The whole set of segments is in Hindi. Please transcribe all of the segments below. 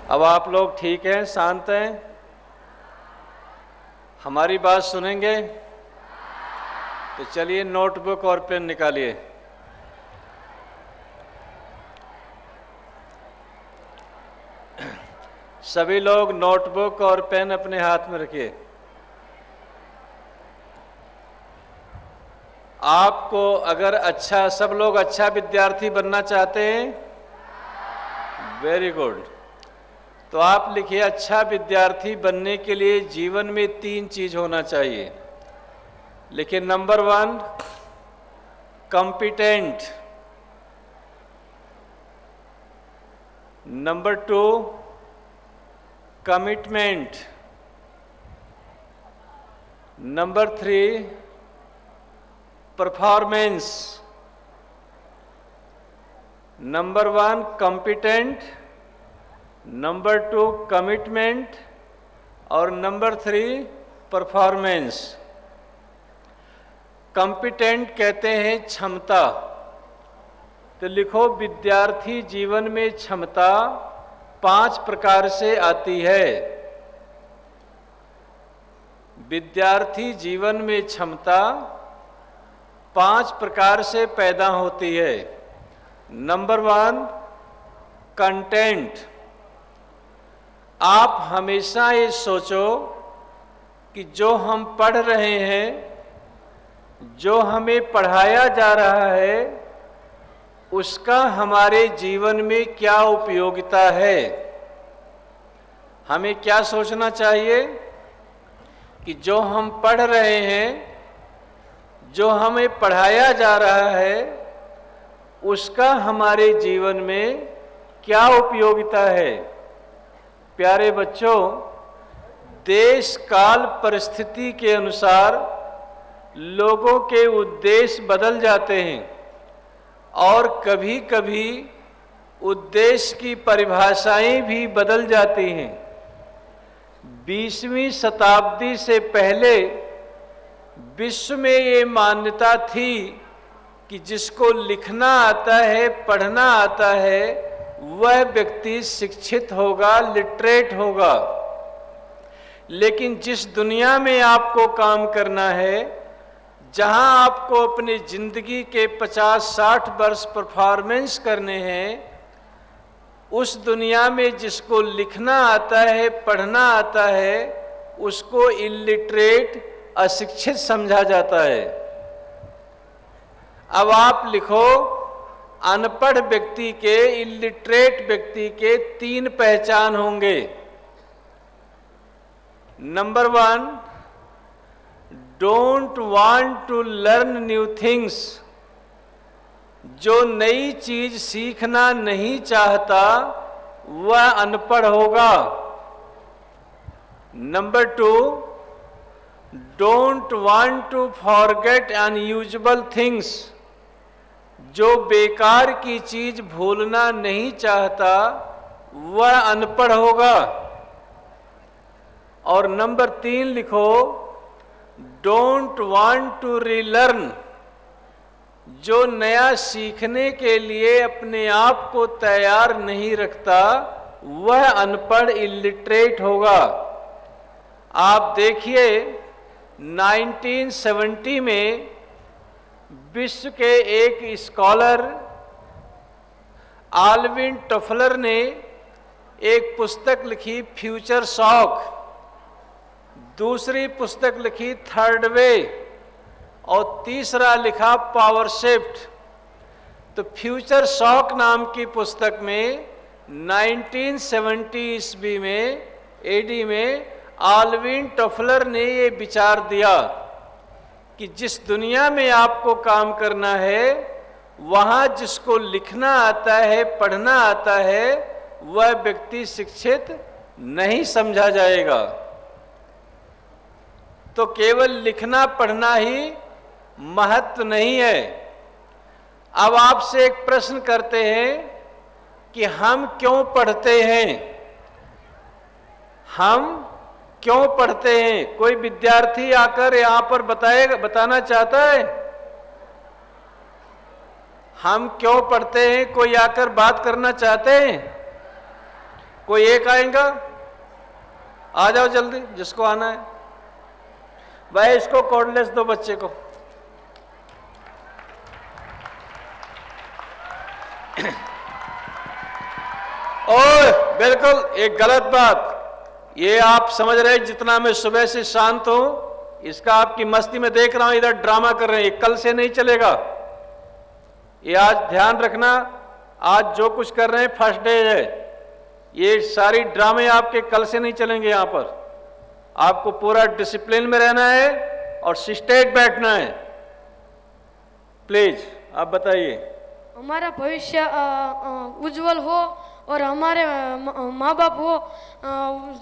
अब आप लोग ठीक हैं, शांत हैं, हमारी बात सुनेंगे? तो चलिए नोटबुक और पेन निकालिए। सभी लोग नोटबुक और पेन अपने हाथ में रखिए। आपको अगर सब लोग अच्छा विद्यार्थी बनना चाहते हैं, वेरी गुड, तो आप लिखिए अच्छा विद्यार्थी बनने के लिए जीवन में 3 चीज होना चाहिए। लिखिए number 1 competent, number 2 commitment, number 3 performance. Number 1 competent, number 2 commitment और नंबर 3 परफॉर्मेंस। कॉम्पिटेंट कहते हैं क्षमता, तो लिखो विद्यार्थी जीवन में क्षमता 5 प्रकार से आती है। विद्यार्थी जीवन में क्षमता 5 प्रकार से पैदा होती है। Number 1 content. आप हमेशा ये सोचो कि जो हम पढ़ रहे हैं, जो हमें पढ़ाया जा रहा है, उसका हमारे जीवन में क्या उपयोगिता है। हमें क्या सोचना चाहिए कि जो हम पढ़ रहे हैं, जो हमें पढ़ाया जा रहा है, उसका हमारे जीवन में क्या उपयोगिता है। प्यारे बच्चों, देश काल परिस्थिति के अनुसार लोगों के उद्देश्य बदल जाते हैं और कभी कभी उद्देश्य की परिभाषाएं भी बदल जाती हैं। 20वीं शताब्दी से पहले विश्व में ये मान्यता थी कि जिसको लिखना आता है, पढ़ना आता है, वह व्यक्ति शिक्षित होगा, लिटरेट होगा। लेकिन जिस दुनिया में आपको काम करना है, जहां आपको अपनी जिंदगी के 50-60 वर्ष परफॉर्मेंस करने हैं, उस दुनिया में जिसको लिखना आता है, पढ़ना आता है, उसको इलिटरेट, अशिक्षित समझा जाता है। अब आप लिखो अनपढ़ व्यक्ति के, इलिटरेट व्यक्ति के 3 पहचान होंगे। Number 1 don't want to learn new things. जो नई चीज सीखना नहीं चाहता वह अनपढ़ होगा। Number 2 don't want to forget unusual things. जो बेकार की चीज भूलना नहीं चाहता वह अनपढ़ होगा। और नंबर 3 लिखो डोंट वांट टू रीलर्न। जो नया सीखने के लिए अपने आप को तैयार नहीं रखता वह अनपढ़, इलिटरेट होगा। आप देखिए 1970 में विश्व के एक स्कॉलर आल्विन टफलर ने एक पुस्तक लिखी फ्यूचर शॉक, दूसरी पुस्तक लिखी थर्ड वे और तीसरा लिखा पावर शिफ्ट। तो फ्यूचर शॉक नाम की पुस्तक में 1970 ईस्वी में, एडी में, आल्विन टफलर ने ये विचार दिया कि जिस दुनिया में आपको काम करना है, वहां जिसको लिखना आता है, पढ़ना आता है, वह व्यक्ति शिक्षित नहीं समझा जाएगा। तो केवल लिखना पढ़ना ही महत्व नहीं है। अब आपसे एक प्रश्न करते हैं कि हम क्यों पढ़ते हैं? हम क्यों पढ़ते हैं? कोई विद्यार्थी आकर यहां पर बताना चाहता है हम क्यों पढ़ते हैं? कोई आकर बात करना चाहते हैं? कोई एक आएगा? आ जाओ जल्दी, जिसको आना है। भाई इसको कॉर्डलेस दो बच्चे को। और बिल्कुल एक गलत बात, ये आप समझ रहे हैं जितना मैं सुबह से शांत हूं, इसका आपकी मस्ती में देख रहा हूं, इधर ड्रामा कर रहे हैं, ये कल से नहीं चलेगा। ये आज ध्यान रखना, आज जो कुछ कर रहे हैं फर्स्ट डे है, ये सारी ड्रामे आपके कल से नहीं चलेंगे। यहां पर आपको पूरा डिसिप्लिन में रहना है और सिस्टेट बैठना है। प्लीज आप बताइए। हमारा भविष्य उज्जवल हो और हमारे माँ बाप हो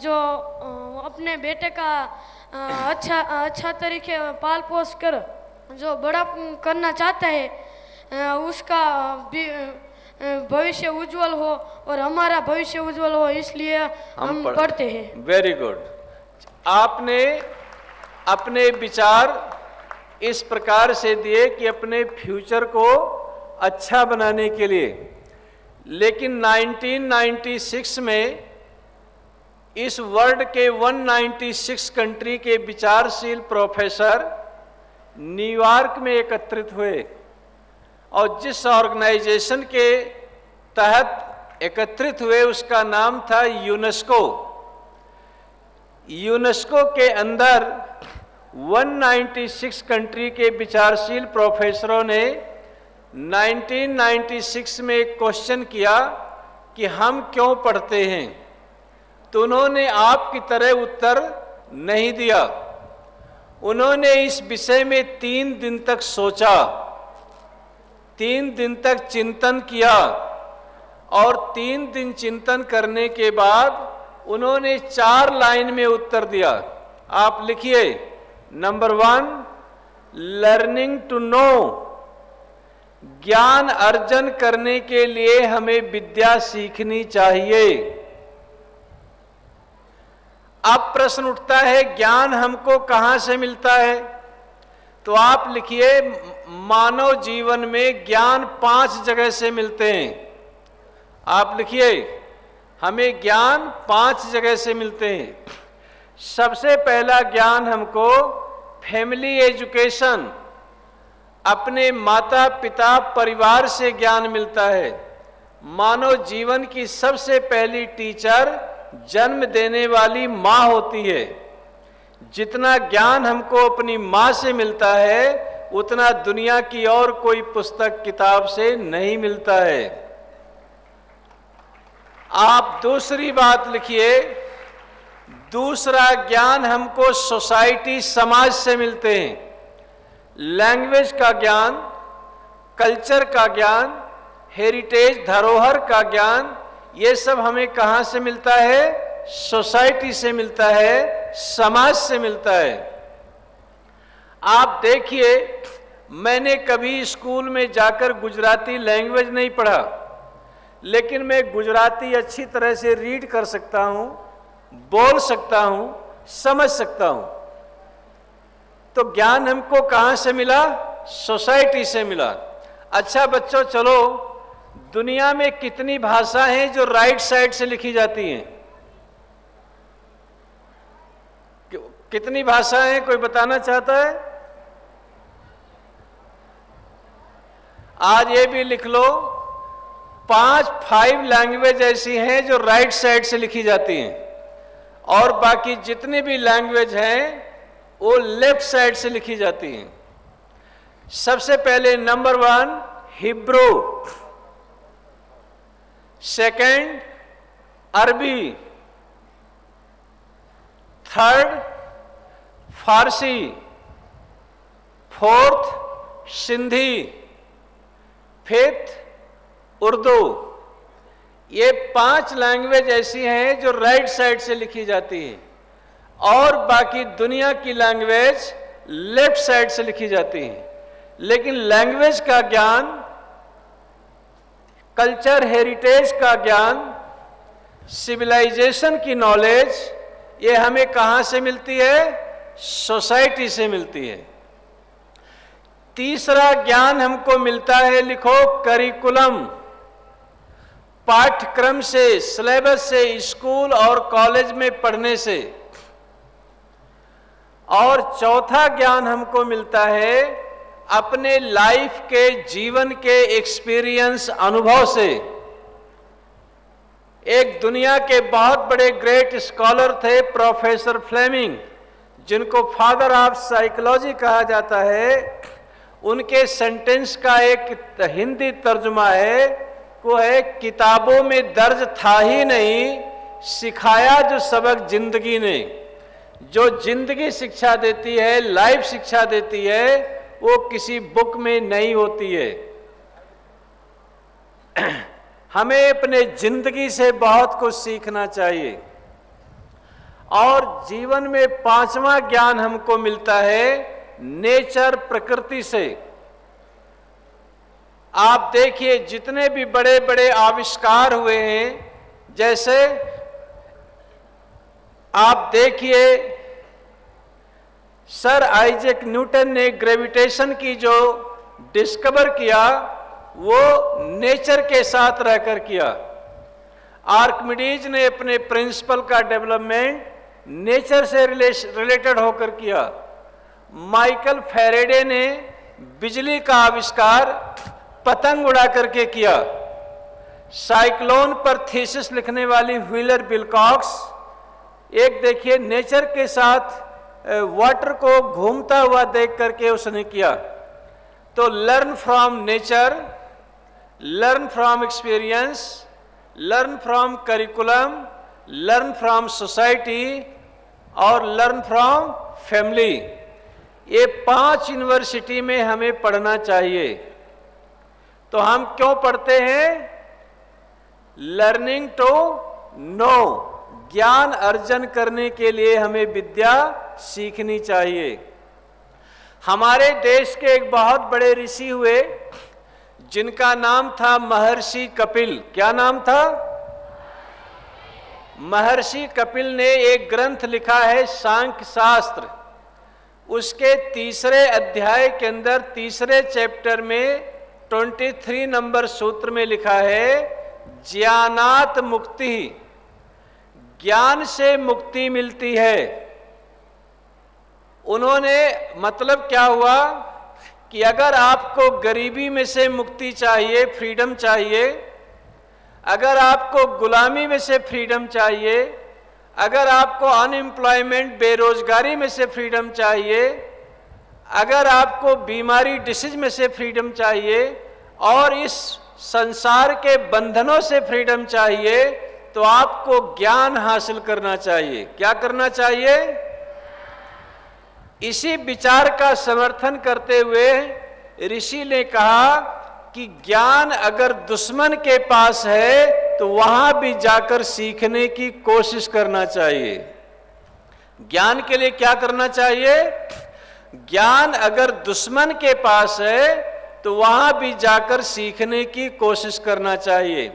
जो अपने बेटे का अच्छा तरीके पाल पोस कर जो बड़ा करना चाहता है उसका भविष्य उज्जवल हो और हमारा भविष्य उज्जवल हो, इसलिए हम पढ़ते हैं। Very good. आपने अपने विचार इस प्रकार से दिए कि अपने फ्यूचर को अच्छा बनाने के लिए, लेकिन 1996 में इस वर्ल्ड के 196 कंट्री के विचारशील प्रोफेसर न्यूयॉर्क में एकत्रित हुए और जिस ऑर्गेनाइजेशन के तहत एकत्रित हुए उसका नाम था यूनेस्को। यूनेस्को के अंदर 196 कंट्री के विचारशील प्रोफेसरों ने 1996 में एक क्वेश्चन किया कि हम क्यों पढ़ते हैं, तो उन्होंने आपकी तरह उत्तर नहीं दिया। उन्होंने इस विषय में 3 दिन तक सोचा, 3 दिन तक चिंतन किया और 3 दिन चिंतन करने के बाद उन्होंने 4 लाइन में उत्तर दिया। आप लिखिए। नंबर 1, लर्निंग टू नो, ज्ञान अर्जन करने के लिए हमें विद्या सीखनी चाहिए। अब प्रश्न उठता है ज्ञान हमको कहां से मिलता है, तो आप लिखिए मानव जीवन में ज्ञान 5 जगह से मिलते हैं। आप लिखिए हमें ज्ञान 5 जगह से मिलते हैं। सबसे पहला ज्ञान हमको फैमिली एजुकेशन, अपने माता पिता परिवार से ज्ञान मिलता है। मानव जीवन की सबसे पहली टीचर जन्म देने वाली माँ होती है। जितना ज्ञान हमको अपनी माँ से मिलता है उतना दुनिया की और कोई पुस्तक किताब से नहीं मिलता है। आप दूसरी बात लिखिए, दूसरा ज्ञान हमको सोसाइटी समाज से मिलते हैं। लैंग्वेज का ज्ञान, कल्चर का ज्ञान, हेरिटेज धरोहर का ज्ञान, ये सब हमें कहाँ से मिलता है? सोसाइटी से मिलता है, समाज से मिलता है। आप देखिए मैंने कभी स्कूल में जाकर गुजराती लैंग्वेज नहीं पढ़ा, लेकिन मैं गुजराती अच्छी तरह से रीड कर सकता हूँ, बोल सकता हूँ, समझ सकता हूँ। तो ज्ञान हमको कहाँ से मिला? सोसाइटी से मिला। अच्छा बच्चों चलो, दुनिया में कितनी भाषा हैं जो राइट साइड से लिखी जाती हैं? कितनी भाषा हैं, कोई बताना चाहता है? आज ये भी लिख लो, 5 लैंग्वेज ऐसी हैं जो राइट साइड से लिखी जाती हैं और बाकी जितनी भी लैंग्वेज हैं वो लेफ्ट साइड से लिखी जाती हैं। सबसे पहले नंबर 1 हिब्रू, सेकंड अरबी, थर्ड फारसी, फोर्थ सिंधी, फिफ्थ उर्दू। ये 5 लैंग्वेज ऐसी हैं जो राइट साइड से लिखी जाती हैं और बाकी दुनिया की लैंग्वेज लेफ्ट साइड से लिखी जाती हैं। लेकिन लैंग्वेज का ज्ञान, कल्चर हेरिटेज का ज्ञान, सिविलाइजेशन की नॉलेज, ये हमें कहाँ से मिलती है? सोसाइटी से मिलती है। तीसरा ज्ञान हमको मिलता है, लिखो, करिकुलम। पाठ्यक्रम से, सिलेबस से, स्कूल और कॉलेज में पढ़ने से। और चौथा ज्ञान हमको मिलता है अपने लाइफ के, जीवन के एक्सपीरियंस, अनुभव से। एक दुनिया के बहुत बड़े ग्रेट स्कॉलर थे प्रोफेसर फ्लेमिंग, जिनको फादर ऑफ साइकोलॉजी कहा जाता है। उनके सेंटेंस का एक हिंदी तर्जुमा है, वो है किताबों में दर्ज था ही नहीं, सिखाया जो सबक जिंदगी ने। जो जिंदगी शिक्षा देती है, लाइफ शिक्षा देती है, वो किसी बुक में नहीं होती है। हमें अपने जिंदगी से बहुत कुछ सीखना चाहिए। और जीवन में पांचवा ज्ञान हमको मिलता है नेचर, प्रकृति से। आप देखिए जितने भी बड़े बड़े आविष्कार हुए हैं, जैसे आप देखिए सर आइजैक न्यूटन ने ग्रेविटेशन की जो डिस्कवर किया, वो नेचर के साथ रहकर किया। आर्किमिडीज ने अपने प्रिंसिपल का डेवलपमेंट नेचर से रिलेटेड होकर किया। माइकल फैराडे ने बिजली का आविष्कार पतंग उड़ा करके किया। साइक्लोन पर थीसिस लिखने वाली व्हीलर विल्कॉक्स, एक देखिए नेचर के साथ वाटर को घूमता हुआ देख करके उसने किया। तो learn from nature, learn from experience, learn from curriculum, learn from society और लर्न फ्रॉम फैमिली। ये 5 यूनिवर्सिटी में हमें पढ़ना चाहिए। तो हम क्यों पढ़ते हैं? लर्निंग टू नो, ज्ञान अर्जन करने के लिए हमें विद्या सीखनी चाहिए। हमारे देश के एक बहुत बड़े ऋषि हुए जिनका नाम था महर्षि कपिल। क्या नाम था? महर्षि कपिल ने एक ग्रंथ लिखा है सांख्य शास्त्र। उसके 3रे अध्याय के अंदर 3रे चैप्टर में 23 नंबर सूत्र में लिखा है ज्ञानात मुक्ति, ज्ञान से मुक्ति मिलती है। उन्होंने मतलब क्या हुआ कि अगर आपको गरीबी में से मुक्ति चाहिए, फ्रीडम चाहिए, अगर आपको गुलामी में से फ्रीडम चाहिए, अगर आपको अनएम्प्लॉयमेंट, बेरोजगारी में से फ्रीडम चाहिए, अगर आपको बीमारी, डिसीज में से फ्रीडम चाहिए और इस संसार के बंधनों से फ्रीडम चाहिए, तो आपको ज्ञान हासिल करना चाहिए। क्या करना चाहिए? इसी विचार का समर्थन करते हुए ऋषि ने कहा कि ज्ञान अगर दुश्मन के पास है तो वहां भी जाकर सीखने की कोशिश करना चाहिए। ज्ञान के लिए क्या करना चाहिए? ज्ञान अगर दुश्मन के पास है तो वहां भी जाकर सीखने की कोशिश करना चाहिए।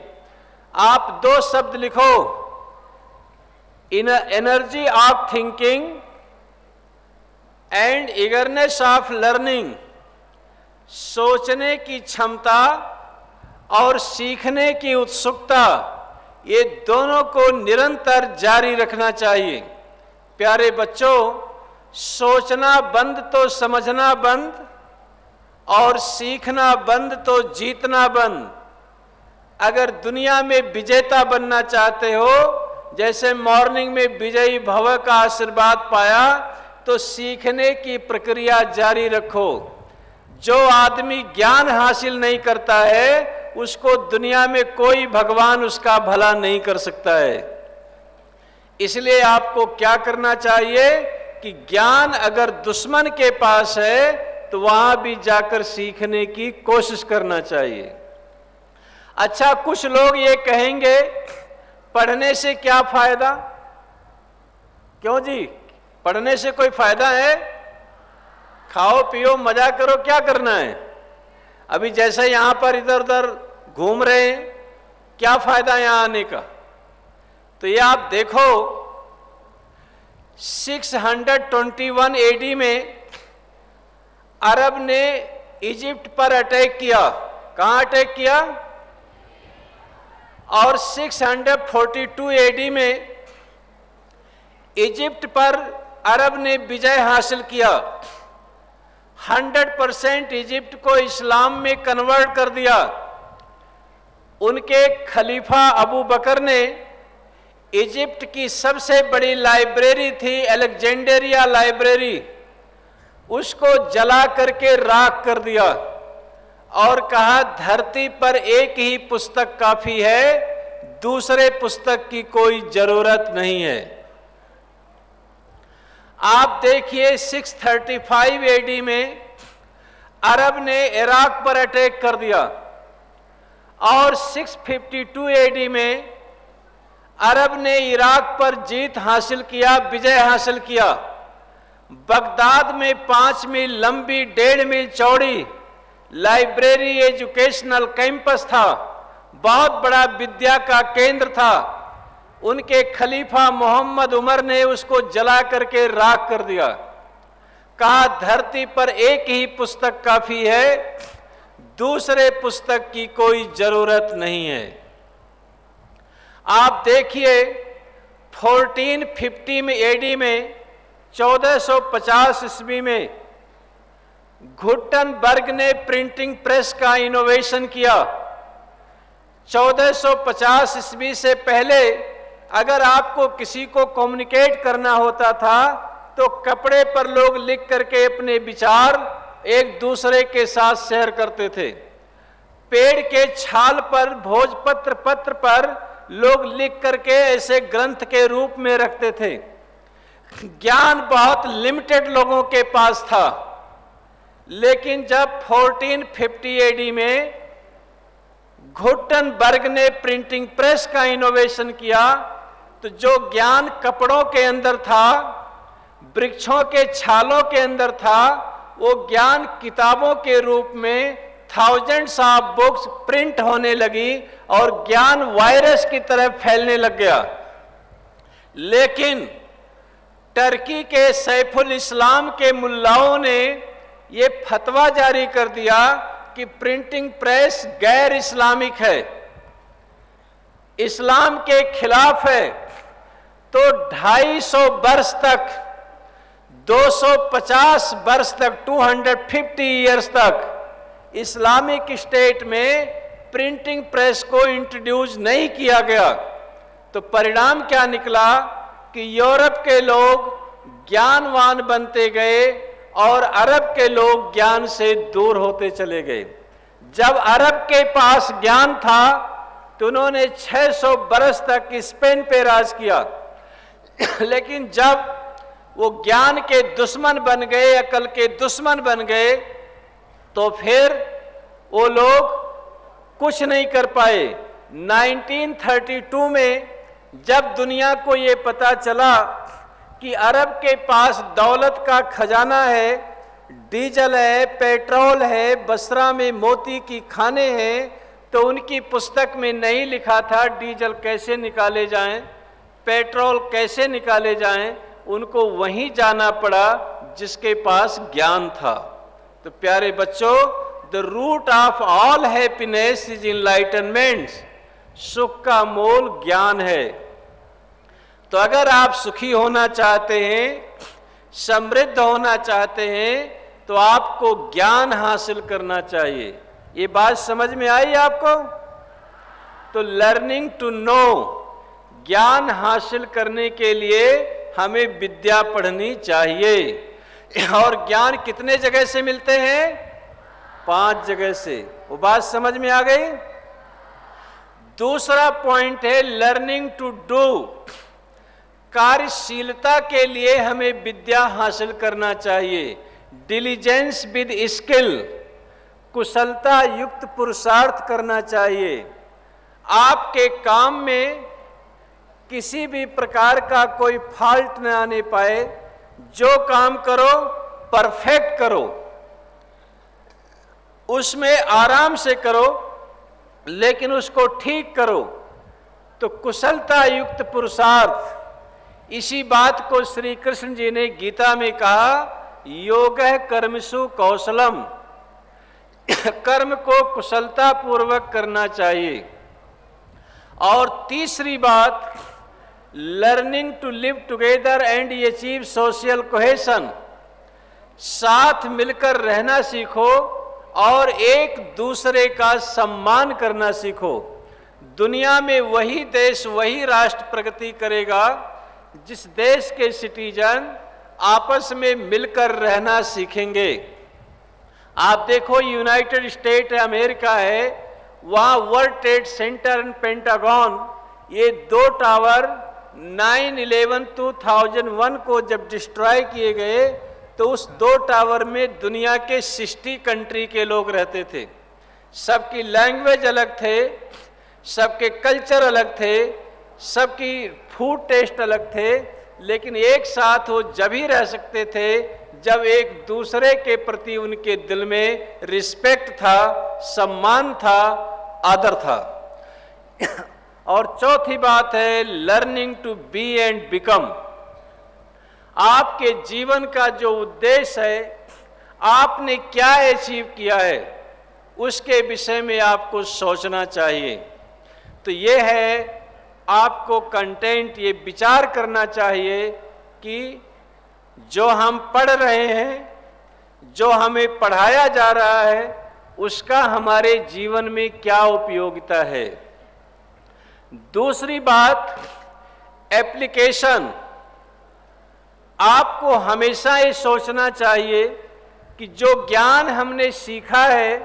आप 2 शब्द लिखो, energy of thinking and eagerness of learning. सोचने की क्षमता और सीखने की उत्सुकता, ये दोनों को निरंतर जारी रखना चाहिए। प्यारे बच्चों, सोचना बंद तो समझना बंद, और सीखना बंद तो जीतना बंद। अगर दुनिया में विजेता बनना चाहते हो, जैसे मॉर्निंग में विजयी भव का आशीर्वाद पाया, तो सीखने की प्रक्रिया जारी रखो। जो आदमी ज्ञान हासिल नहीं करता है, उसको दुनिया में कोई भगवान उसका भला नहीं कर सकता है। इसलिए आपको क्या करना चाहिए कि ज्ञान अगर दुश्मन के पास है तो वहां भी जाकर सीखने की कोशिश करना चाहिए। अच्छा, कुछ लोग ये कहेंगे पढ़ने से क्या फायदा? क्यों जी, पढ़ने से कोई फायदा है? खाओ पियो मजा करो, क्या करना है? अभी जैसे यहां पर इधर उधर घूम रहे हैं, क्या फायदा यहां आने का? तो ये आप देखो 621 AD में अरब ने इजिप्ट पर अटैक किया। कहां अटैक किया? और 642 एडी में इजिप्ट पर अरब ने विजय हासिल किया। 100% इजिप्ट को इस्लाम में कन्वर्ट कर दिया। उनके खलीफा अबू बकर ने इजिप्ट की सबसे बड़ी लाइब्रेरी थी अलेक्जेंड्रिया लाइब्रेरी, उसको जला करके राख कर दिया और कहा धरती पर एक ही पुस्तक काफी है, दूसरे पुस्तक की कोई जरूरत नहीं है। आप देखिए 635 एडी में अरब ने इराक पर अटैक कर दिया और 652 एडी में अरब ने इराक पर जीत हासिल किया, विजय हासिल किया। बगदाद में 5 मील लंबी 1.5 मील चौड़ी लाइब्रेरी एजुकेशनल कैंपस था, बहुत बड़ा विद्या का केंद्र था। उनके खलीफा मोहम्मद उमर ने उसको जला करके राख कर दिया। कहा धरती पर एक ही पुस्तक काफी है, दूसरे पुस्तक की कोई जरूरत नहीं है। आप देखिए 1450 में एडी में 1450 ईस्वी में गुटेनबर्ग ने प्रिंटिंग प्रेस का इनोवेशन किया। 1450 ईस्वी से पहले अगर आपको किसी को कम्युनिकेट करना होता था तो कपड़े पर लोग लिख करके अपने विचार एक दूसरे के साथ शेयर करते थे। पेड़ के छाल पर, भोजपत्र पत्र पर लोग लिख करके ऐसे ग्रंथ के रूप में रखते थे। ज्ञान बहुत लिमिटेड लोगों के पास था, लेकिन जब 1450 एडी में गुटेनबर्ग ने प्रिंटिंग प्रेस का इनोवेशन किया तो जो ज्ञान कपड़ों के अंदर था, वृक्षों के छालों के अंदर था, वो ज्ञान किताबों के रूप में थाउजेंड्स ऑफ बुक्स प्रिंट होने लगी और ज्ञान वायरस की तरह फैलने लग गया। लेकिन टर्की के सैफुल इस्लाम के मुल्लाओं ने ये फतवा जारी कर दिया कि प्रिंटिंग प्रेस गैर इस्लामिक है, इस्लाम के खिलाफ है। तो 250 वर्ष तक, 250 वर्ष तक, 250 ईयर्स तक इस्लामिक स्टेट में प्रिंटिंग प्रेस को इंट्रोड्यूस नहीं किया गया। तो परिणाम क्या निकला कि यूरोप के लोग ज्ञानवान बनते गए और अरब के लोग ज्ञान से दूर होते चले गए। जब अरब के पास ज्ञान था तो उन्होंने 600 बरस तक स्पेन पे राज किया, लेकिन जब वो ज्ञान के दुश्मन बन गए, अकल के दुश्मन बन गए, तो फिर वो लोग कुछ नहीं कर पाए। 1932 में जब दुनिया को ये पता चला कि अरब के पास दौलत का खजाना है, डीजल है, पेट्रोल है, बसरा में मोती की खाने हैं, तो उनकी पुस्तक में नहीं लिखा था डीजल कैसे निकाले जाएं, पेट्रोल कैसे निकाले जाएं। उनको वहीं जाना पड़ा जिसके पास ज्ञान था। तो प्यारे बच्चों, the root of all happiness is enlightenment. सुख का मूल ज्ञान है। तो अगर आप सुखी होना चाहते हैं, समृद्ध होना चाहते हैं, तो आपको ज्ञान हासिल करना चाहिए। ये बात समझ में आई आपको? तो लर्निंग टू नो, ज्ञान हासिल करने के लिए हमें विद्या पढ़नी चाहिए। और ज्ञान कितने जगह से मिलते हैं? 5 जगह से। वो बात समझ में आ गई? दूसरा पॉइंट है लर्निंग टू डू। कार्यशीलता के लिए हमें विद्या हासिल करना चाहिए। डिलीजेंस विद स्किल, कुशलता युक्त पुरुषार्थ करना चाहिए। आपके काम में किसी भी प्रकार का कोई फॉल्ट न आने पाए। जो काम करो परफेक्ट करो, उसमें आराम से करो, लेकिन उसको ठीक करो। तो कुशलता युक्त पुरुषार्थ, इसी बात को श्री कृष्ण जी ने गीता में कहा, योगः कर्मसु कौशलम। कर्म को कुशलता पूर्वक करना चाहिए। और तीसरी बात, learning to live together and achieve social cohesion, साथ मिलकर रहना सीखो और एक दूसरे का सम्मान करना सीखो। दुनिया में वही देश, वही राष्ट्र प्रगति करेगा जिस देश के सिटीजन आपस में मिलकर रहना सीखेंगे। आप देखो, यूनाइटेड स्टेट अमेरिका है, वहाँ world trade centre and pentagon, ये दो टावर 9/11/2001 को जब डिस्ट्रॉय किए गए तो उस दो टावर में दुनिया के 60 कंट्री के लोग रहते थे। सबकी लैंग्वेज अलग थे, सबके कल्चर अलग थे, सबकी फूड टेस्ट अलग थे, लेकिन एक साथ वो जब ही रह सकते थे जब एक दूसरे के प्रति उनके दिल में रिस्पेक्ट था, सम्मान था, आदर था। और चौथी बात है learning to be and become. आपके जीवन का जो उद्देश्य है, आपने क्या अचीव किया है, उसके विषय में आपको सोचना चाहिए। तो ये है आपको कंटेंट, ये विचार करना चाहिए कि जो हम पढ़ रहे हैं, जो हमें पढ़ाया जा रहा है, उसका हमारे जीवन में क्या उपयोगिता है। दूसरी बात, एप्लीकेशन। आपको हमेशा ये सोचना चाहिए कि जो ज्ञान हमने सीखा है,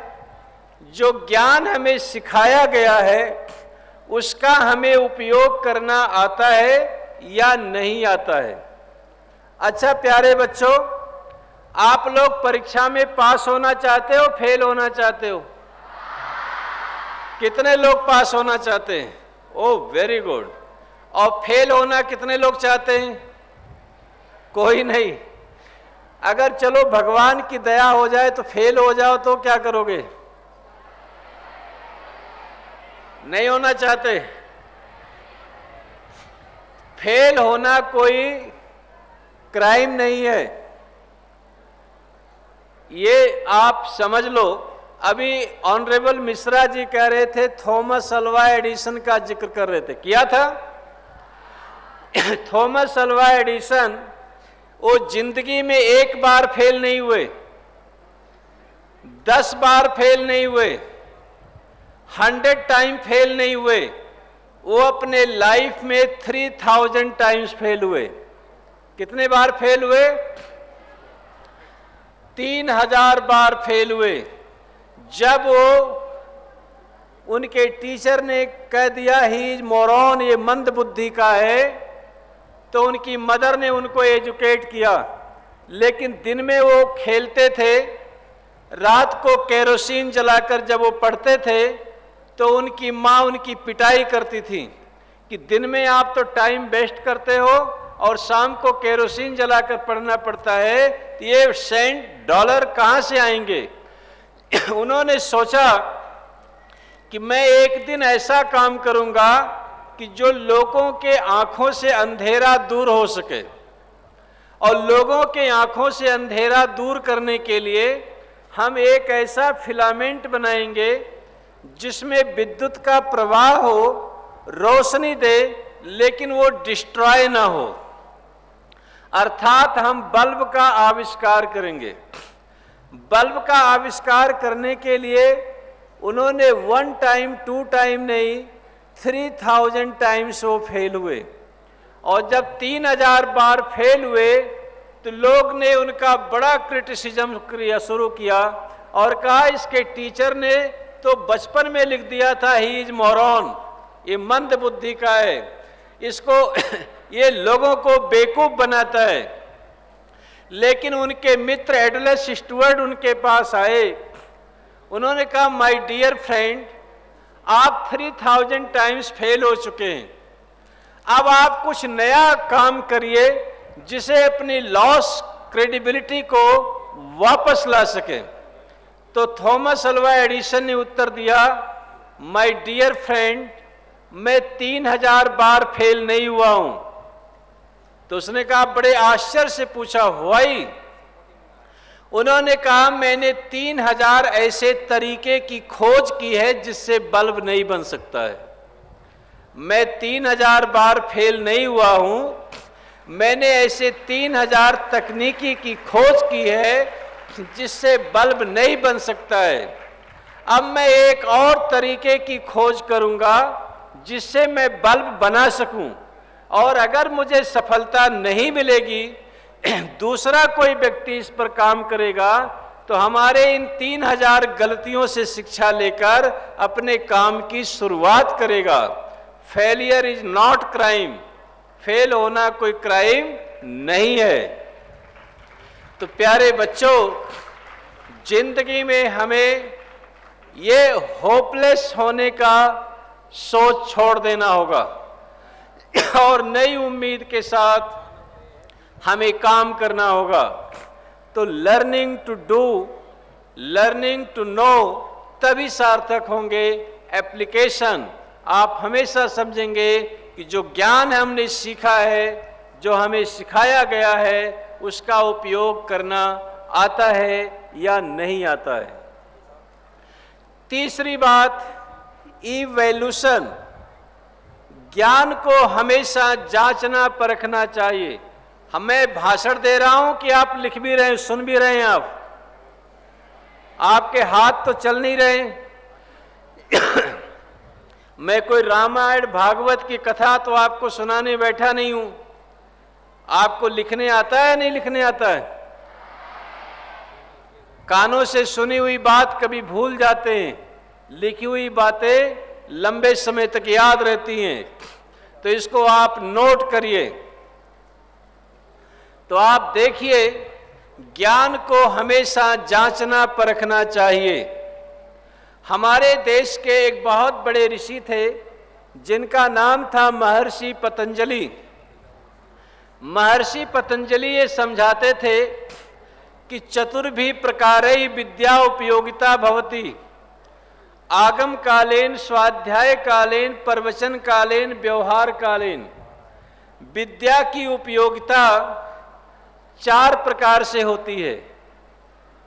जो ज्ञान हमें सिखाया गया है, उसका हमें उपयोग करना आता है या नहीं आता है। अच्छा प्यारे बच्चों, आप लोग परीक्षा में पास होना चाहते हो, फेल होना चाहते हो? कितने लोग पास होना चाहते हैं? Oh very good. और फेल होना कितने लोग चाहते हैं? कोई नहीं। अगर चलो भगवान की दया हो जाए तो फेल हो जाओ तो क्या करोगे? नहीं होना चाहते। फेल होना कोई क्राइम नहीं है, ये आप समझ लो। अभी ऑनरेबल मिश्रा जी कह रहे थे, थॉमस अल्वा एडिसन का जिक्र कर रहे थे, किया था। थॉमस अल्वा एडिसन वो जिंदगी में एक बार फेल नहीं हुए, 10 बार फेल नहीं हुए, 100 टाइम फेल नहीं हुए, वो अपने लाइफ में 3000 टाइम्स फेल हुए। कितने बार फेल हुए? 3000 बार फेल हुए। जब वो उनके टीचर ने कह दिया ही इज मोरॉन, ये मंद बुद्धि का है, तो उनकी मदर ने उनको एजुकेट किया। लेकिन दिन में वो खेलते थे, रात को केरोसिन जलाकर जब वो पढ़ते थे तो उनकी माँ उनकी पिटाई करती थी कि दिन में आप तो टाइम वेस्ट करते हो और शाम को केरोसिन जलाकर पढ़ना पड़ता है, तो ये सेंट डॉलर कहाँ से आएंगे। उन्होंने सोचा कि मैं एक दिन ऐसा काम करूंगा कि जो लोगों के आंखों से अंधेरा दूर हो सके, और लोगों के आंखों से अंधेरा दूर करने के लिए हम एक ऐसा फिलामेंट बनाएंगे जिसमें विद्युत का प्रवाह हो, रोशनी दे, लेकिन वो डिस्ट्रॉय ना हो। अर्थात हम बल्ब का आविष्कार करेंगे। बल्ब का आविष्कार करने के लिए उन्होंने 1 टाइम 2 टाइम नहीं, 3000 टाइम्स वो फेल हुए। और जब 3000 बार फेल हुए तो लोग ने उनका बड़ा क्रिटिसिज्म शुरू किया और कहा इसके टीचर ने तो बचपन में लिख दिया था ही इज मोरॉन, ये मंद बुद्धि का है, इसको ये लोगों को बेवकूफ बनाता है। लेकिन उनके मित्र एडलस स्टुअर्ट उनके पास आए, उन्होंने कहा माय डियर फ्रेंड, आप 3000 टाइम्स फेल हो चुके हैं, अब आप कुछ नया काम करिए जिसे अपनी लॉस क्रेडिबिलिटी को वापस ला सके। तो थॉमस अल्वा एडिसन ने उत्तर दिया, माय डियर फ्रेंड, मैं 3000 बार फेल नहीं हुआ हूं। तो उसने कहा, बड़े आश्चर्य से पूछा, व्हाई? उन्होंने कहा, मैंने 3000 ऐसे तरीके की खोज की है जिससे बल्ब नहीं बन सकता है। मैं 3000 बार फेल नहीं हुआ हूं। मैंने ऐसे 3000 तकनीकी की खोज की है जिससे बल्ब नहीं बन सकता है। अब मैं एक और तरीके की खोज करूंगा जिससे मैं बल्ब बना सकूं, और अगर मुझे सफलता नहीं मिलेगी, दूसरा कोई व्यक्ति इस पर काम करेगा, तो हमारे इन 3000 गलतियों से शिक्षा लेकर अपने काम की शुरुआत करेगा। Failure is not crime, fail होना कोई क्राइम नहीं है। तो प्यारे बच्चों, जिंदगी में हमें ये होपलेस होने का सोच छोड़ देना होगा और नई उम्मीद के साथ हमें काम करना होगा। तो learning to do, learning to know तभी सार्थक होंगे। एप्लीकेशन, आप हमेशा समझेंगे कि जो ज्ञान हमने सीखा है, जो हमें सिखाया गया है, उसका उपयोग करना आता है या नहीं आता है। तीसरी बात, इवैल्यूएशन, ज्ञान को हमेशा जांचना परखना चाहिए। मैं भाषण दे रहा हूं कि आप लिख भी रहे हैं, सुन भी रहे हैं, आपके हाथ तो चल नहीं रहे। मैं कोई रामायण भागवत की कथा तो आपको सुनाने बैठा नहीं हूं। आपको लिखने आता है, नहीं लिखने आता है? कानों से सुनी हुई बात कभी भूल जाते हैं, लिखी हुई बातें लंबे समय तक याद रहती हैं। तो इसको आप नोट करिए। तो आप देखिए, ज्ञान को हमेशा जांचना परखना चाहिए। हमारे देश के एक बहुत बड़े ऋषि थे जिनका नाम था महर्षि पतंजलि। महर्षि पतंजलि ये समझाते थे कि चतुर्भि प्रकारैः विद्या उपयोगिता भवति, आगम कालेन, स्वाध्याय कालेन, प्रवचन कालेन, व्यवहार कालेन। विद्या की उपयोगिता 4 प्रकार से होती है।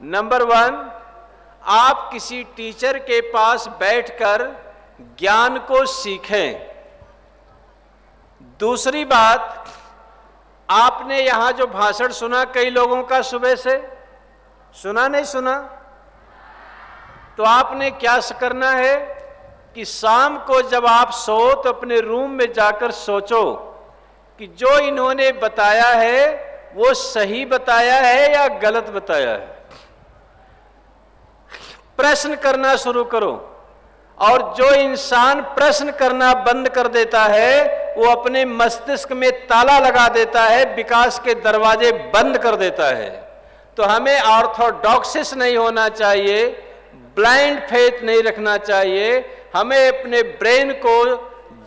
नंबर 1, आप किसी टीचर के पास बैठकर ज्ञान को सीखें। दूसरी बात, आपने यहां जो भाषण सुना कई लोगों का सुबह से, सुना नहीं सुना? तो आपने क्या करना है कि शाम को जब आप सो तो अपने रूम में जाकर सोचो कि जो इन्होंने बताया है वो सही बताया है या गलत बताया है। प्रश्न करना शुरू करो, और जो इंसान प्रश्न करना बंद कर देता है वो अपने मस्तिष्क में ताला लगा देता है, विकास के दरवाजे बंद कर देता है। तो हमें ऑर्थोडॉक्सिस नहीं होना चाहिए, ब्लाइंड फेथ नहीं रखना चाहिए। हमें अपने ब्रेन को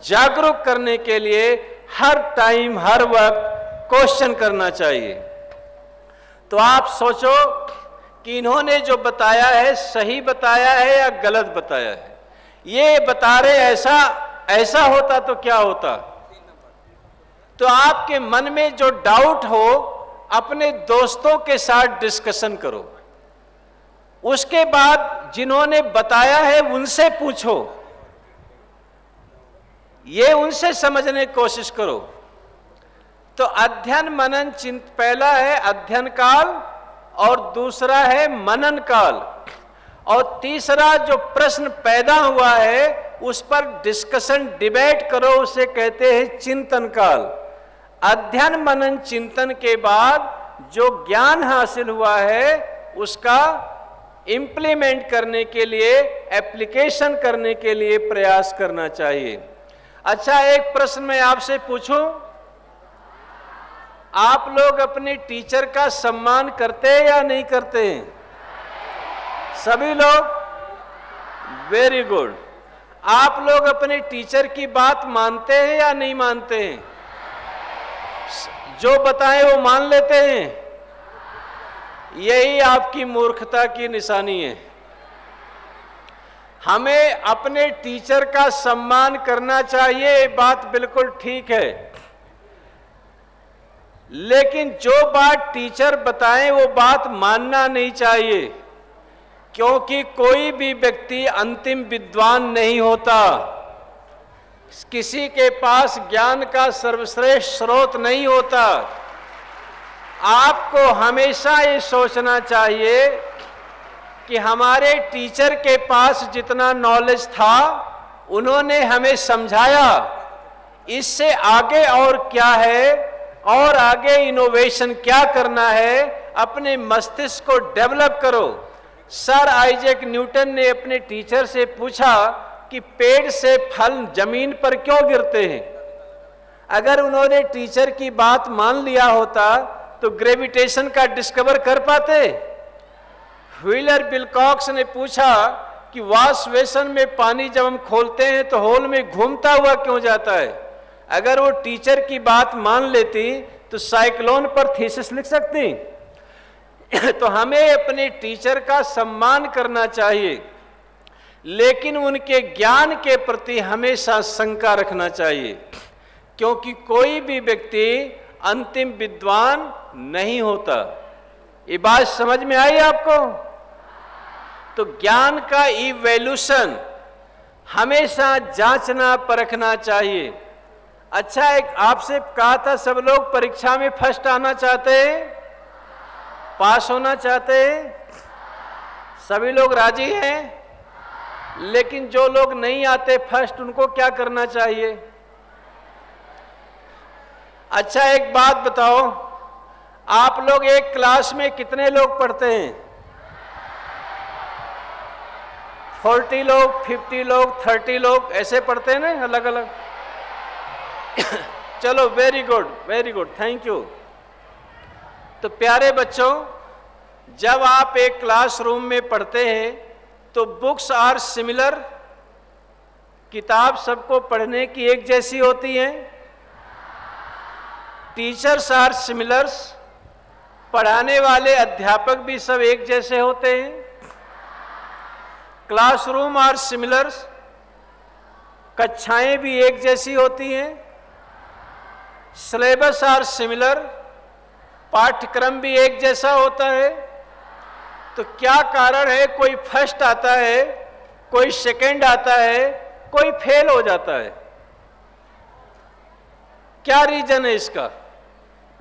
जागरूक करने के लिए हर टाइम, हर वक्त क्वेश्चन करना चाहिए। तो आप सोचो कि इन्होंने जो बताया है सही बताया है या गलत बताया है। ये बता रहे ऐसा होता तो क्या होता। तो आपके मन में जो डाउट हो अपने दोस्तों के साथ डिस्कशन करो। उसके बाद जिन्होंने बताया है उनसे पूछो, ये उनसे समझने की कोशिश करो। तो अध्ययन मनन पहला है अध्ययन काल, और दूसरा है मनन काल, और तीसरा जो प्रश्न पैदा हुआ है उस पर डिस्कशन, डिबेट करो, उसे कहते हैं चिंतन काल। अध्ययन मनन चिंतन के बाद जो ज्ञान हासिल हुआ है उसका इंप्लीमेंट करने के लिए, एप्लीकेशन करने के लिए प्रयास करना चाहिए। अच्छा, एक प्रश्न मैं आपसे पूछूं, आप लोग अपने टीचर का सम्मान करते हैं या नहीं करते हैं? सभी लोग? Very good. आप लोग अपने टीचर की बात मानते हैं या नहीं मानते हैं? जो बताएं वो मान लेते हैं? यही आपकी मूर्खता की निशानी है। हमें अपने टीचर का सम्मान करना चाहिए, ये बात बिल्कुल ठीक है, लेकिन जो बात टीचर बताएं वो बात मानना नहीं चाहिए, क्योंकि कोई भी व्यक्ति अंतिम विद्वान नहीं होता। किसी के पास ज्ञान का सर्वश्रेष्ठ स्रोत नहीं होता। आपको हमेशा ये सोचना चाहिए कि हमारे टीचर के पास जितना नॉलेज था उन्होंने हमें समझाया, इससे आगे और क्या है और आगे इनोवेशन क्या करना है, अपने मस्तिष्क को डेवलप करो। सर आइजैक न्यूटन ने अपने टीचर से पूछा कि पेड़ से फल जमीन पर क्यों गिरते हैं। अगर उन्होंने टीचर की बात मान लिया होता तो ग्रेविटेशन का डिस्कवर कर पाते। व्हीलर विल्कॉक्स ने पूछा कि वॉश बेसिन में पानी जब हम खोलते हैं तो होल में घूमता हुआ क्यों जाता है। अगर वो टीचर की बात मान लेती तो साइक्लोन पर थीसिस लिख सकती। तो हमें अपने टीचर का सम्मान करना चाहिए, लेकिन उनके ज्ञान के प्रति हमेशा शंका रखना चाहिए, क्योंकि कोई भी व्यक्ति अंतिम विद्वान नहीं होता। ये बात समझ में आई आपको? तो ज्ञान का इवैल्यूएशन हमेशा जांचना परखना चाहिए। अच्छा, एक आपसे कहा था सब लोग परीक्षा में फर्स्ट आना चाहते हैं, पास होना चाहते हैं, सभी लोग राजी हैं। लेकिन जो लोग नहीं आते फर्स्ट, उनको क्या करना चाहिए? अच्छा, एक बात बताओ, आप लोग एक क्लास में कितने लोग पढ़ते हैं? 40 लोग, 50 लोग, 30 लोग ऐसे पढ़ते हैं ना, अलग अलग। चलो, वेरी गुड, थैंक यू। तो प्यारे बच्चों, जब आप एक क्लासरूम में पढ़ते हैं तो बुक्स आर सिमिलर, किताब सबको पढ़ने की एक जैसी होती है। टीचर्स आर सिमिलर्स, पढ़ाने वाले अध्यापक भी सब एक जैसे होते हैं। क्लासरूम आर सिमिलर्स, कक्षाएं भी एक जैसी होती हैं। सिलेबस आर सिमिलर, पाठ्यक्रम भी एक जैसा होता है। तो क्या कारण है कोई फर्स्ट आता है, कोई सेकंड आता है, कोई फेल हो जाता है? क्या रीजन है इसका?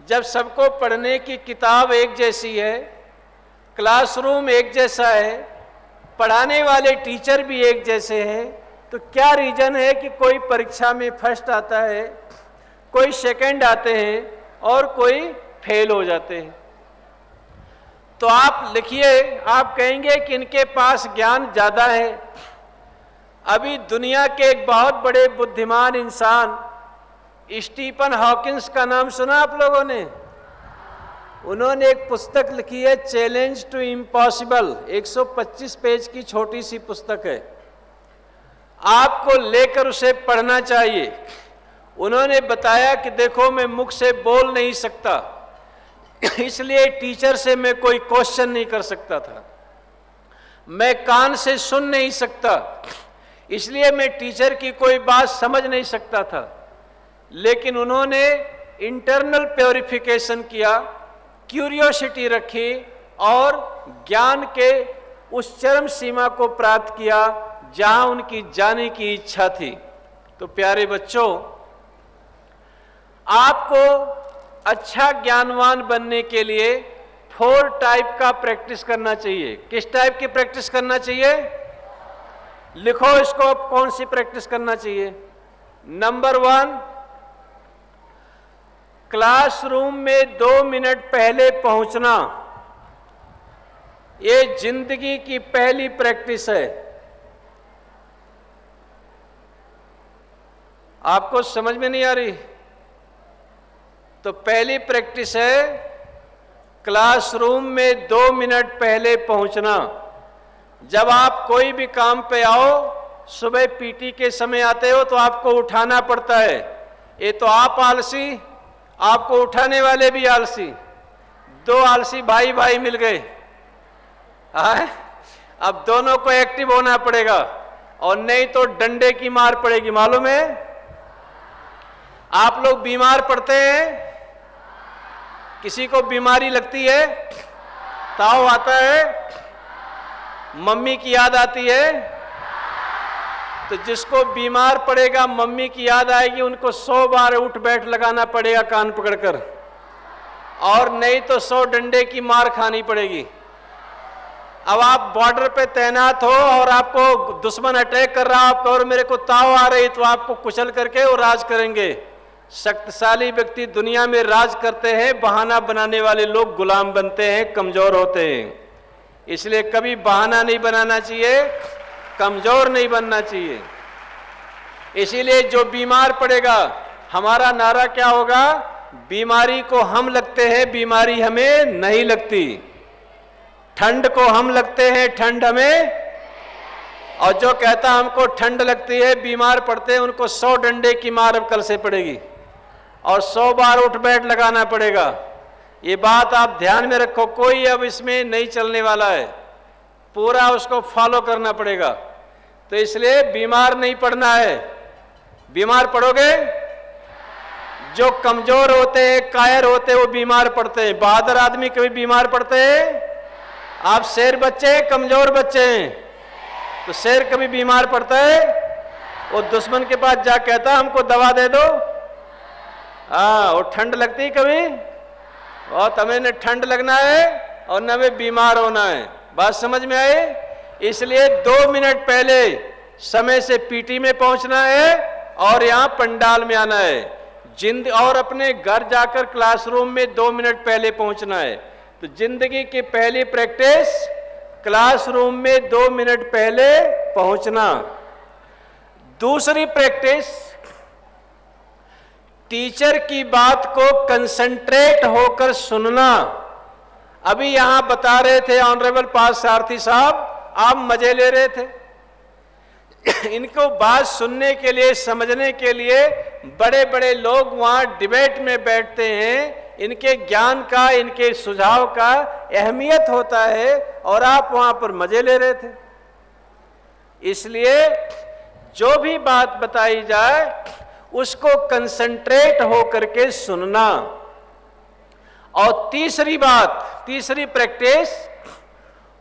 जब सबको पढ़ने की किताब एक जैसी है, क्लासरूम एक जैसा है, पढ़ाने वाले टीचर भी एक जैसे हैं, तो क्या रीजन है कि कोई परीक्षा में फर्स्ट आता है, कोई सेकंड आते हैं और कोई फेल हो जाते हैं? तो आप लिखिए, आप कहेंगे कि इनके पास ज्ञान ज्यादा है। अभी दुनिया के एक बहुत बड़े बुद्धिमान इंसान स्टीफन हॉकिंस का नाम सुना आप लोगों ने? उन्होंने एक पुस्तक लिखी है, चैलेंज टू इम्पॉसिबल, 125 पेज की छोटी सी पुस्तक है। आपको लेकर उसे पढ़ना चाहिए। उन्होंने बताया कि देखो, मैं मुख से बोल नहीं सकता, इसलिए टीचर से मैं कोई क्वेश्चन नहीं कर सकता था। मैं कान से सुन नहीं सकता, इसलिए मैं टीचर की कोई बात समझ नहीं सकता था। लेकिन उन्होंने इंटरनल प्योरिफिकेशन किया, क्यूरियोसिटी रखी और ज्ञान के उस चरम सीमा को प्राप्त किया जहां उनकी जाने की इच्छा थी। तो प्यारे बच्चों, आपको अच्छा ज्ञानवान बनने के लिए 4 टाइप का प्रैक्टिस करना चाहिए। किस टाइप की प्रैक्टिस करना चाहिए? लिखो इसको, अब कौन सी प्रैक्टिस करना चाहिए। नंबर 1, क्लासरूम में 2 मिनट पहले पहुंचना। ये जिंदगी की पहली प्रैक्टिस है। आपको समझ में नहीं आ रही? तो पहली प्रैक्टिस है क्लासरूम में 2 मिनट पहले पहुंचना। जब आप कोई भी काम पे आओ, सुबह पीटी के समय आते हो तो आपको उठाना पड़ता है। ये तो आप आलसी, आपको उठाने वाले भी आलसी, 2 आलसी भाई भाई मिल गए। अब दोनों को एक्टिव होना पड़ेगा, और नहीं तो डंडे की मार पड़ेगी। मालूम है? आप लोग बीमार पड़ते हैं, किसी को बीमारी लगती है, ताव आता है, मम्मी की याद आती है, तो जिसको बीमार पड़ेगा, मम्मी की याद आएगी, उनको 100 बार उठ बैठ लगाना पड़ेगा कान पकड़कर, और नहीं तो 100 डंडे की मार खानी पड़ेगी। अब आप बॉर्डर पे तैनात हो और आपको दुश्मन अटैक कर रहा है, आपको और मेरे को ताव आ रही, तो आपको कुचल करके वो राज करेंगे। शक्तिशाली व्यक्ति दुनिया में राज करते हैं, बहाना बनाने वाले लोग गुलाम बनते हैं, कमजोर होते हैं। इसलिए कभी बहाना नहीं बनाना चाहिए, कमजोर नहीं बनना चाहिए। इसीलिए जो बीमार पड़ेगा, हमारा नारा क्या होगा? बीमारी को हम लगते हैं, बीमारी हमें नहीं लगती। ठंड को हम लगते हैं, ठंड हमें, और जो कहता हमको ठंड लगती है, बीमार पड़ते हैं, उनको 100 डंडे की मार अब कल से पड़ेगी और 100 बार उठ बैठ लगाना पड़ेगा। ये बात आप ध्यान में रखो, कोई अब इसमें नहीं चलने वाला है, पूरा उसको फॉलो करना पड़ेगा। तो इसलिए बीमार नहीं पड़ना है। बीमार पड़ोगे, जो कमजोर होते हैं, कायर होते हैं, वो बीमार पड़ते हैं। बहादुर आदमी कभी बीमार पड़ते हैं? आप शेर बच्चे हैं, कमजोर बच्चे हैं, तो शेर कभी बीमार पड़ता है? वो दुश्मन के पास जा कहता हमको दवा दे दो, हाँ, वो ठंड लगती है कभी? और तमें न ठंड लगना है और न में बीमार होना है। बात समझ में आए? इसलिए 2 मिनट पहले समय से पीटी में पहुंचना है और यहाँ पंडाल में आना है। और अपने घर जाकर क्लासरूम में 2 मिनट पहले पहुंचना है। तो जिंदगी की पहली प्रैक्टिस, क्लासरूम में 2 मिनट पहले पहुंचना। दूसरी प्रैक्टिस, टीचर की बात को कंसंट्रेट होकर सुनना। अभी यहां बता रहे थे ऑनरेबल पार्थसारथी साहब, आप मजे ले रहे थे। इनको बात सुनने के लिए, समझने के लिए बड़े बड़े लोग वहां डिबेट में बैठते हैं। इनके ज्ञान का, इनके सुझाव का अहमियत होता है और आप वहां पर मजे ले रहे थे। इसलिए जो भी बात बताई जाए उसको कंसंट्रेट होकर के सुनना। और तीसरी बात, तीसरी प्रैक्टिस,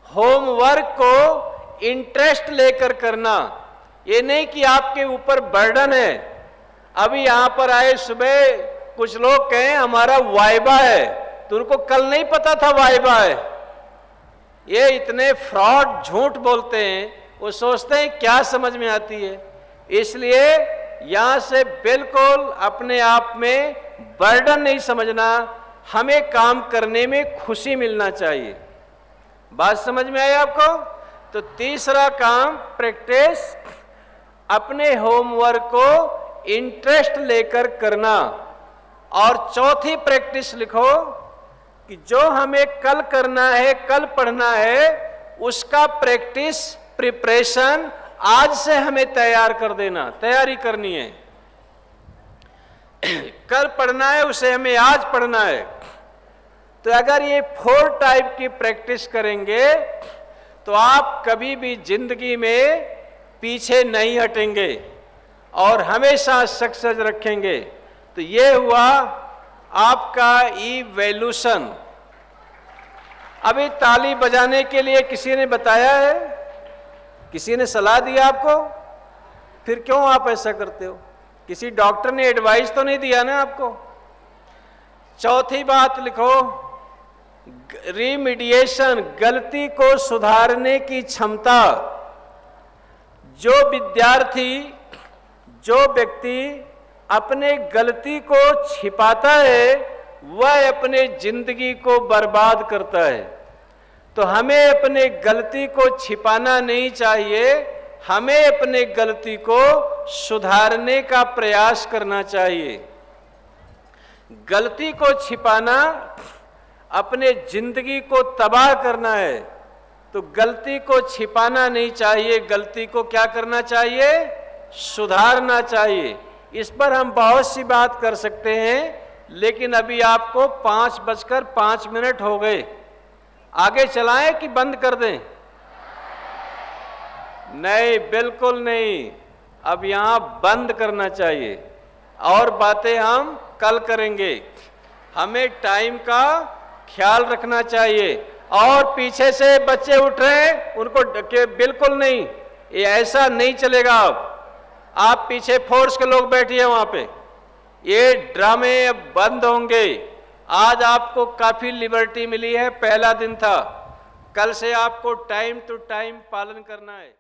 होमवर्क को इंटरेस्ट लेकर करना। ये नहीं कि आपके ऊपर बर्डन है। अभी यहां पर आए सुबह कुछ लोग कहें हमारा वाइबा है, तो उनको कल नहीं पता था वाइबा है। ये इतने फ्रॉड झूठ बोलते हैं, वो सोचते हैं क्या समझ में आती है। इसलिए यहां से बिल्कुल अपने आप में बर्डन नहीं समझना, हमें काम करने में खुशी मिलना चाहिए। बात समझ में आई आपको? तो तीसरा काम, प्रैक्टिस, अपने होमवर्क को इंटरेस्ट लेकर करना। और चौथी प्रैक्टिस लिखो कि जो हमें कल करना है, कल पढ़ना है, उसका प्रैक्टिस, प्रिपरेशन आज से हमें तैयार कर देना, तैयारी करनी है। कल पढ़ना है, उसे हमें आज पढ़ना है। तो अगर ये 4 टाइप की प्रैक्टिस करेंगे तो आप कभी भी जिंदगी में पीछे नहीं हटेंगे और हमेशा सक्सेस रखेंगे। तो ये हुआ आपका इवोल्यूशन। अभी ताली बजाने के लिए किसी ने बताया है, किसी ने सलाह दिया आपको? फिर क्यों आप ऐसा करते हो? किसी डॉक्टर ने एडवाइस तो नहीं दिया ना आपको? चौथी बात लिखो, रिमीडिएशन, गलती को सुधारने की क्षमता। जो विद्यार्थी, जो व्यक्ति अपने गलती को छिपाता है, वह अपने जिंदगी को बर्बाद करता है। तो हमें अपने गलती को छिपाना नहीं चाहिए, हमें अपने गलती को सुधारने का प्रयास करना चाहिए। गलती को छिपाना अपने जिंदगी को तबाह करना है, तो गलती को छिपाना नहीं चाहिए, गलती को क्या करना चाहिए? सुधारना चाहिए। इस पर हम बहुत सी बात कर सकते हैं, लेकिन अभी आपको 5:05 हो गए। आगे चलाएं कि बंद कर दें? नहीं, बिल्कुल नहीं, अब यहां बंद करना चाहिए। और बातें हम कल करेंगे। हमें टाइम का ख्याल रखना चाहिए। और पीछे से बच्चे उठ रहे हैं, उनको बिल्कुल नहीं, ये ऐसा नहीं चलेगा। अब आप पीछे फोर्स के लोग बैठिए वहां पे, ये ड्रामे अब बंद होंगे। आज आपको काफी लिबर्टी मिली है, पहला दिन था, कल से आपको टाइम टू टाइम पालन करना है।